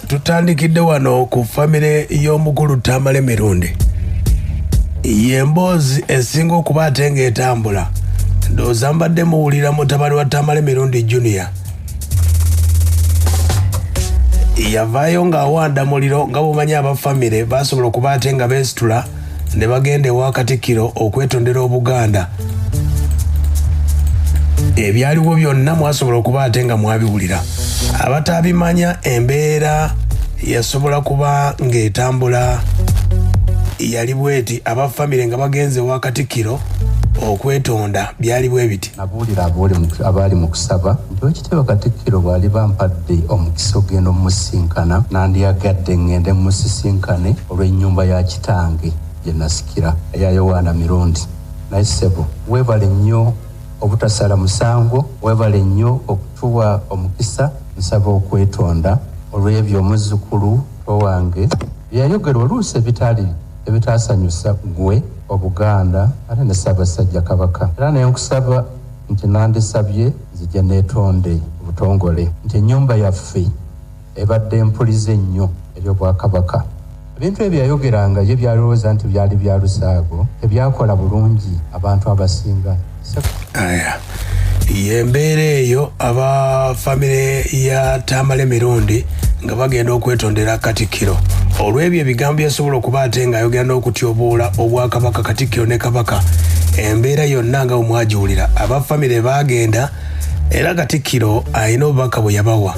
tutandikidde wano ku famire y'omukulu Tamale Mirundi. Yemboozi esinga okuba ate ng'etambula. Ndowooza mbadde muwulira mutabani wa Tamale Mirundi Junior. Yavaayo ng'awanda muliro nga bumanyi abafamire basobola okuba ate nga beesitula ne bagenda ewa Katikkiro okwetondera Obuganda. Ebyaliwo byonna mwasobola okuba ate nga mwabiwulira. Abataabimanya embeera yasobola kuba ng'etambula yali bweti abafamire nga bagenze ewa Katikkiro okwetonda byali bwe biti. Nabuulira abaali mu kusaba nti Ekitiibwa Katikkiro bw'ali bampadde omukisa ogenda omusisinkana nandiyagadde ngende musisinkane olw'ennyumba ya kitange gye nasikira eya Yowaana Mirundi. Naye ssebo weebale nnyo obutasala musango, weebale nnyo okutuwa omukisa. Nsaba okwetonda olw'ebyo omuzzukulu owange byayogera oluusi ebitaasanyusa gwe Obuganda ate ne Ssaabasajja Kabaka. Era ne nkusaba nti nandisabye nzija neetonde obutongole nti ennyumba yaffe ebadde empulize ennyo eri Obwakabaka. Ebintu ebyo yayogeranga ye byalowooza nti byali bya lusaago tebyakola bulungi abantu abasinga. Yembeera eyo abafamire ya Tamale Mirundi nga bagenda okwetondera Katikkiro. Olw'ebyo ebigambo yasobola okuba ate ng'ayogera n'okutyobola Obwakabaka Katikkiro ne Kabaka. Embeera yonna nga omwagiwulira abafamire bagenda era Katikkiro alina obubaka bwe yabawa.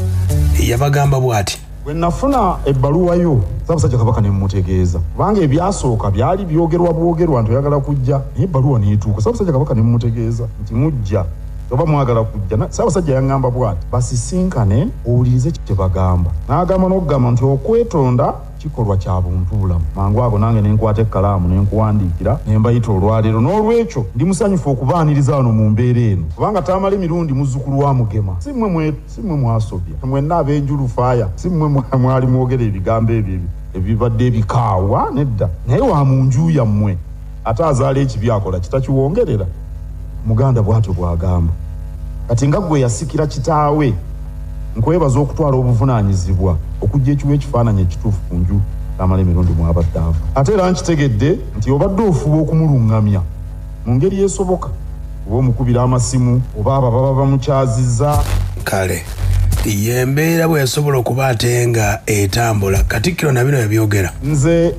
Yabagamba bw'ati. Bwe nafuna ebbaluwa yo Ssaabasajja Kabaka ne mmutegeeza kubanga ebyasooka byali byogerwa nti oyagala kujja naye ebbaluwa neetuuka. Ssaabasajja Kabaka ne mmutegeeza nti mujja oba mwagala kujja. Ssaabasajja yaŋŋamba bw'ati basisinkane owulirize kye bagamba. N'agamba n'okugamba nti okwetonda kikolwa kya buntubulamu. Mangu ago nange ne nkwata ekkalaamu ne nkuwandiikira ne mbayita olwaleero. N'olwekyo ndi musanyufu okubaaniriza wano mu mbeera eno kubanga Tamale Mirundi muzzukulu wa Mugema. Si mmwe mwasobya, mwenna ab'enjulufaaya, si mmwe mwali mwogera ebigambo ebyo ebibadde ebikaawa nedda. Naye wa mu nju yammwe ate azaala ekibi akola kitakiwongerera. Muganda bw'atyo bw'agamba. Kati nga gwe yasikira kitaawe nkwebaza okutwala obuvunaanyizibwa okujja ekiwa ekifaananyi ekituufu ku nju Tamale Mirundi mwabadde ava. Ate era nkitegedde nti obadde ofuba okumulungamya mu ngeri esoboka oba omukubira amasimu oba abo baba bamukyazizza. Kale yembeera bwe yasobola okuba ate nga etambula. Katikkiro na bino yabyogera. Nze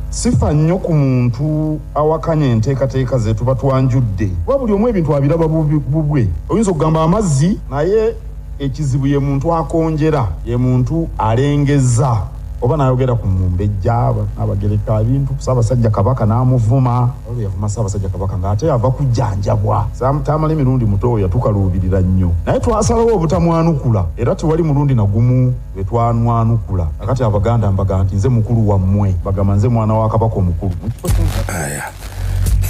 sifa nnyo ku muntu awakanya enteekateeka ze tuba twanjudde. Kuba buli omu ebintu abiraba bubwe. Oyinza okugamba amazzi naye ekizibu ye muntu akonjera, ye muntu alengeza oba n'ayogera ku Mumbejja n'Abagereka ebintu. Ssaabasajja Kabaka n'amuvuma. Olwo yavuma Ssaabasajja Kabaka ng'ate yava kujjanjabwa. Tamale Mirundi muto oyo yatukaluubirira nnyo naye twasalawo obutamwanukula era tewali mulundi nagumu bwe twanwanukula. Akati Abaganda mbaga nti nze mukulu wammwe, bagamba nze mwana wa Kabaka omukulu.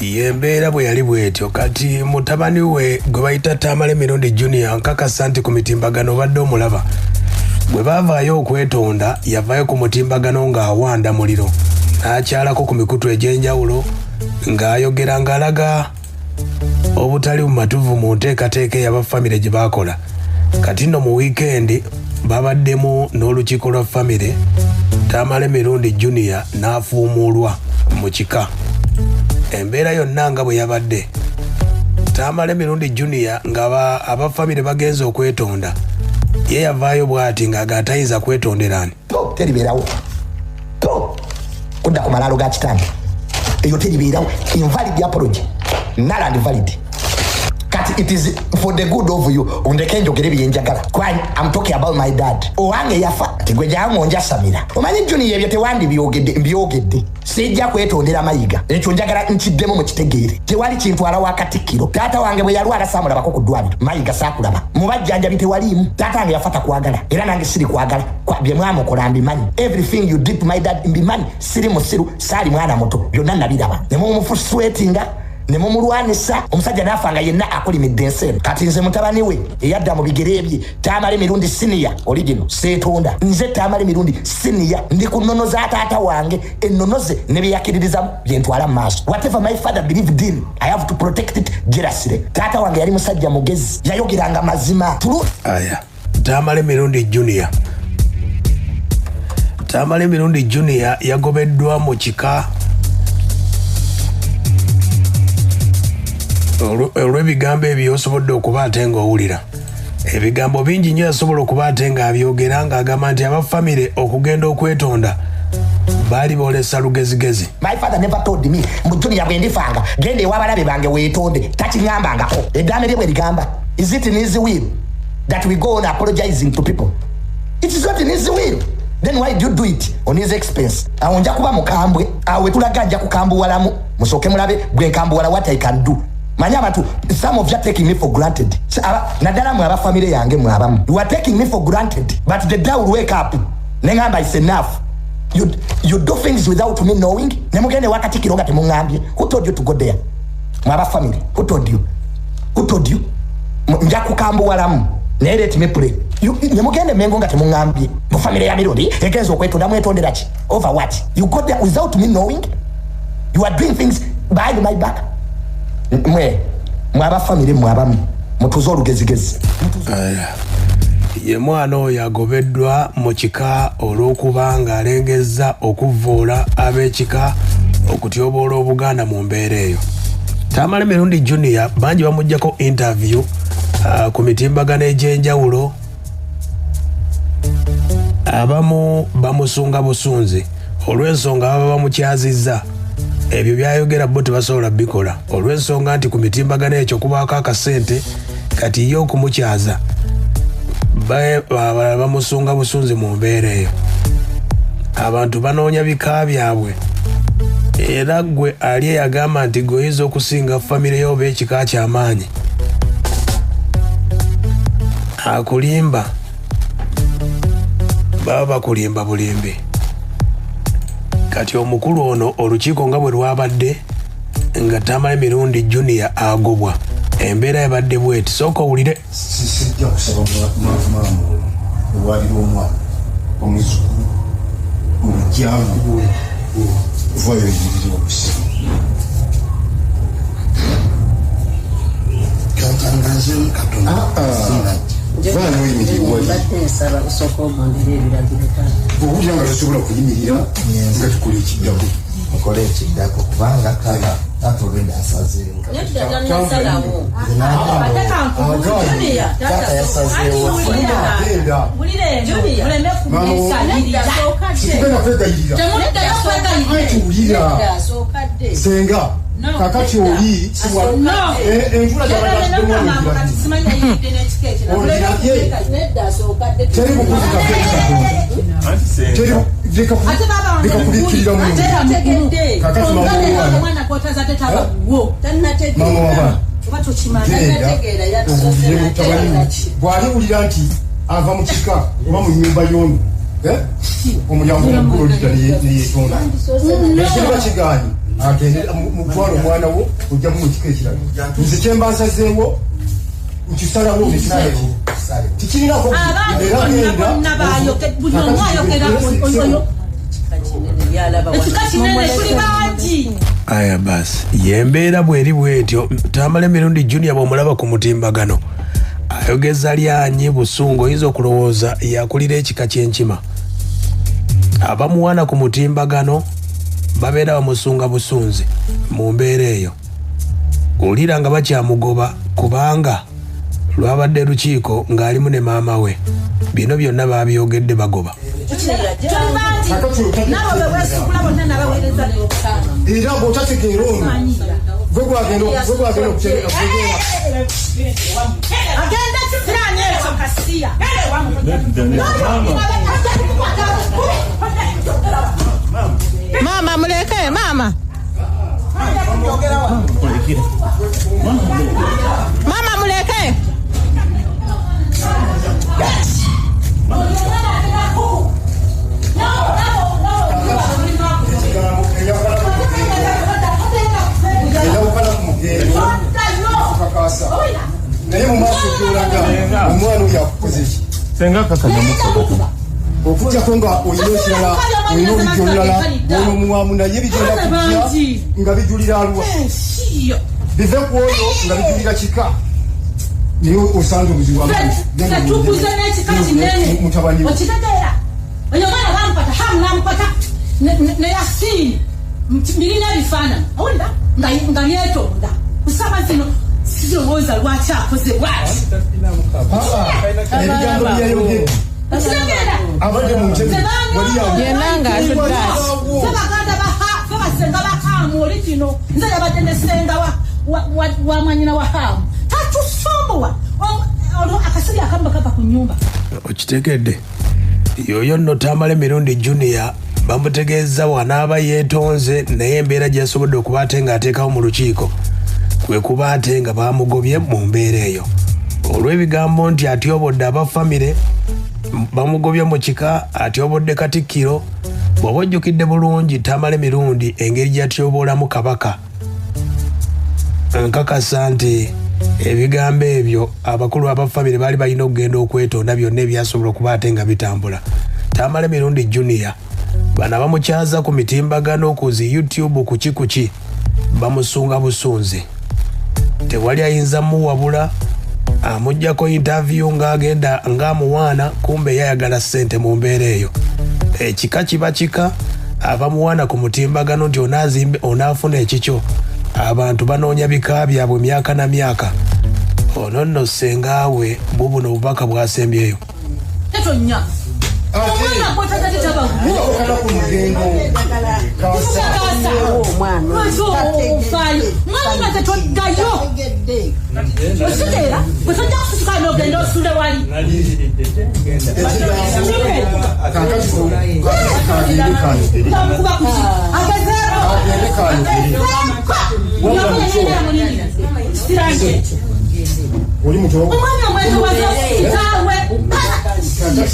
Yembeera bwe yali bwetyo. Kati mutabani we gwe bayita Tamale Mirundi Junior nkakasa nti ku mitimbagano obadde omulaba. Bwe baavaayo okwetonda yavaayo ku mutimbagano ng'awanda muliro n'akyalako ku mikutu egy'enjawulo ng'ayogera ng'alaga obutali bumatuvu mu nteekateeka ey'abafamire gye baakola. Kati nno mu wiikendi babaddemu n'olukiiko lwa famire. Tamale Mirundi Junior n'afuumuulwa mu kika. Embeera yonna nga bwe yabadde. Tamale Mirundi Junior nga abafamire bagenze okwetonda. Ye yavaayo bw'ati ng'agatayinza kwetondera. Teribeerawo. Kudda ku malaalo ga kitange. Eyo teribeerawo. Invalid apology. Null and valid. Kati it is for the good of you. Undeke njogere byenjagala. Kwani I'm talking about my dad. Owange yafa. Tigwe jangu onja Samira. Omanyi Junior yebye tewandi byogedde. Sijja kwetondera mayiga. Ekyo njagala nkiddemu mu kitegeere. Tewali kintu ala wa Katikkiro. Taata wange bwe yalwala saamulabako ku ddwaliro. Mayiga saakulaba. Mu bajjanjabi tewaliimu. Taata wange yafata kwagala. Era nange siri kwagala. Bye mwamukola mbimanyi. Everything you did to my dad mbimanyi. Siri musiru. Saali mwana muto. Byonna nabiraba. Ne mumufuswetinga. Ne mumulwanisa omusajja n'afanga yenna akolimidde enseeno. Kati nze mutabani we eyadda mu bigere bye Tamale Mirundi senior original seetonda. Nze Tamale Mirundi senior ndi ku nnono za taata wange ennono ze ne bye yakiririzamu bye ntwala mu maaso. Whatever my father believed in, I have to protect it jealously. Taata wange yali musajja mugezi yayogeranga mazima. Aya Tamale Mirundi Junior Tamale Mirundi Junior yagobeddwa mu kika olw'ebigambo ebyo osobodde okuba ate ng'owulira. Ebigambo bingi nnyo yasobola okuba ate ng'abyogera ng'agamba nti abafamire okugenda okwetonda baali boolesa lugezigezi. My father never told me Junior bwe ndifanga gende ew'abalabe bange weetonde takiŋŋambangako. Eddame lye bwe ligamba, is it in his will that we go on apologizing to people? It is not in his will. Then why do you do it on his expense? Awo nja kuba mukambwe, awe tulaga nja kukambuwalamu musooke mulabe gwe nkambuwala what I can do. Manya abantu, some of you are taking me for granted. Nadala mwe abafamile yange mwe abamu. You are taking me for granted, but the day will wake up nengamba it's enough. You do things without me knowing. Nemugende wakati kironga temungambye. Who told you to go there? Mwe abafamile, who told you? Who told you? Nja kukambuwalamu nereti me play. Nemugende mengo nga temungambye. Mu family ya Mirundi egenzo okwetonda mwetondera ki? Over what? You go there without me knowing? You are doing things behind my back. Mwe abafamile mwe abamu mutuzo olugezigezi. Ye mwana oyo agobeddwa mu kika olw'okuba ng'alengezza okuvvoola ab'ekika okutyoboola Obuganda mu mbeera eyo. Tamale Mirundi Junior bangi bamuggyako interview ku mitimbagano egy'enjawulo. Abamu bamusunga busunzi olw'ensonga baba bamukyazizza. Ebyo byayogera bo tebasobola bikola olw'ensonga nti ku mitimbagano ekyo kubaako akasente kati ye okumukyaza bamusunga busunzi mu mbeera eyo. Abantu banoonya bika byabwe era gwe ali yagamba nti goyinza okusinga famire yo b'ekika ky'amaanyi akulimba baba bakulimba bulimbi. Kati omukulu ono olukiiko nga bwe lwabadde nga Tamale Mirundi Junior agobwa embeera yabadde bweti. Sooka owulire. Sijja kusaba maamu owalira omwana omuzukulu omujjangu vayo yirira obusiru kankangaze katonda vaano oyimirirwa owulira nga tosobola kuyimirira nga tukola ekiddako mukola ekiddako kubanga taata olwenda asazeewo taata yasazeewo tugenda kwegayirira tuwulira senga kakati oli enjula teri leka kubikirira mu kakati mama wabana bwaliwulira nti ava mu kika oba mu nnyumba y'ono omulyango omugololira neyetonda ekiriba kigaanyi agende mutwala omwana wo ojjamu mu kika ekirala nze kyemba nsazeewo nkisalawo nekisalewo tikirinako era aya basi yembeera bweri bwetyo. Tamale Mirundi Junior bw'omulaba ku mutimbagano ayogeza lyanyi busungu oyinza okulowooza yakulira ekika ky'enkima. Abamuwana ku mutimbagano babeera bamusunga busunzi mu mbeera eyo. Olira nga bakyamugoba kubanga lwabadde lukiiko ng'alimu ne maama we. Bino byonna babyogedde bagoba. era bw'otategeera ono gwe gwagenda okutegeera mama muleke mama mama muleke naye mu maaso gyolaga omwana oyo akukoze ki senga kakanyamukka okujjako nga olina ekirala olina olujja olulala ono omuwamu naye bigenda kujja nga bijulira alwa bive ku oyo nga bijulira kika naye osanze obuzibu mutabani we ne yasi mbirina bifana awunda nganyetonda kusaba zino sizowoza lwacha akoze bwati ebigambo byayogera abadde mu ntebe yenanga atudasi sabaganda baha sabasenga bakamu oli kino nze yabadde nesenga wa mwanyina wa hamu tatusombowa akasiri akamba kava ku nyumba okitegedde yoyo nno Tamale Mirundi Junior bamutegeeza wanaaba yeetonze naye embeera gyasobodde okuba ate ng'ateekawo mu lukiiko kwe kuba ate nga bamugobye mu mbeera eyo olw'ebigambo nti atyobodde abafamire bamugobye mu kika atyobodde Katikkiro bw'oba ojjukidde bulungi Tamale Mirundi engeri gy'atyoboolamu kabaka nkakasa nti ebigambo ebyo abakulu abafamire baali balina okugenda okwetonda byonna ebyasobola okuba ate nga bitambula. Tamale Mirundi Junior bana bamukyaza ku mitimbagano ku zi YouTube kuki bamusunga busunzi tewali ayinza muwabula amujjako interview ng'agenda ng'amuwaana kumbe yayagala ssente mu mbeera eyo ekika kiba kika abamuwaana ku mutimbagano nti onaafuna ekikyo abantu banoonya bika byabwe myaka na myaka ono nno sengaawe bubuno obubaka bwasembyeyo tetonya omwana kwatagati tabaguo mwana mwana tetoddayo ositeera bwetojja kususuka n'ogenda osule wali tamukuba kuki oli muto omwana mwezo wazositawe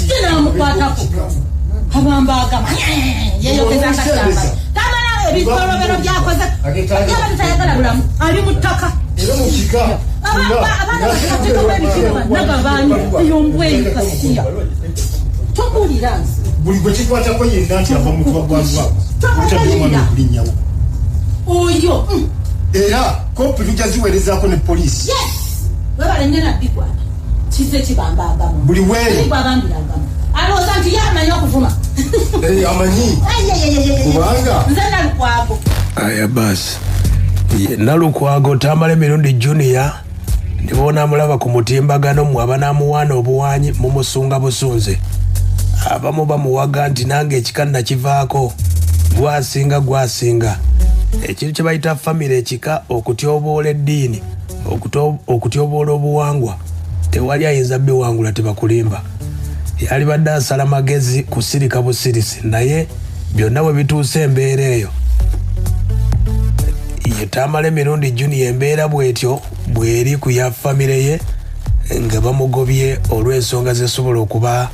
kina mukwatako abambaga yeyogeza akasamba tamana ebikolobero byakoze yaba tayagala bulamu ali mu ttaka era mu kika abana bakateka ebikiro nagabani yombwe kasiya tokulira buli gwe kikwatako yenna nti ava mu twagwazwa utabyomwana okulinnyawo oyo era kopi tujja ziweerezaako ne polisi webalengera bikwata kize kibambagamu buli weeri babambiragamu alowooza nti yamanyi okuvuma amanyi kubanga nze nalukwago aya basi nalukwago Tamale Mirundi Junior ndibona amulaba ku mutimbagano mwe abanaamuwaana obuwanyi mumusunga busunze abamu bamuwaga nti nange ekika nakivaako gwasinga ekintu kye bayita famire ekika okutyoboola eddiini okutyoboola obuwangwa tewali ayinza biwangula tebakulimba yali badde asala magezi kusirika busirisi naye byonna bwe bituuse embeera eyo ye Tamale Mirundi Junior embeera bwetyo bweri ku ya famire ye nga bamugobye olw'ensonga zesobola okuba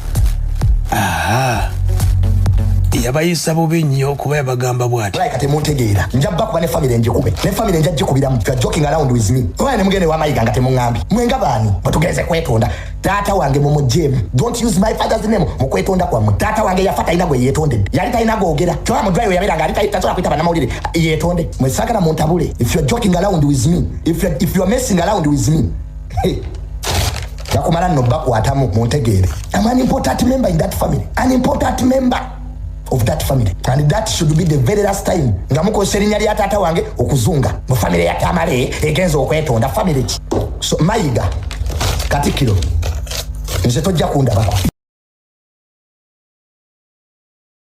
yabayisa bubi nnyo kuba yabagamba bw'ati kati muntegeera njabba kuba ne famire njikube ne famire njajje kubiramu you are joking around with me oya ne mugende wamayiga nga temuŋŋambi mwenga baani batugeze kwetonda taata wange mumujjeemu don't use my father's name mu kwetonda kwammwe taata wange yafa talina gwe yeetondedde yali talina googera kyoba mudwayo yabeeranga ali tasobola kuyita bannamawulire yeetonde mwesagala muntabule if you are joking around with me if you are messing around with me yakumala nno bakwatamu muntegeere I'm an important member in that family an important member of that family and that should be the very last time nga mukozesa erinnya lya taata wange okuzunga mu famire ya Tamale egenza okwetonda famire ki so mayiga Katikkiro nze tojja kundabako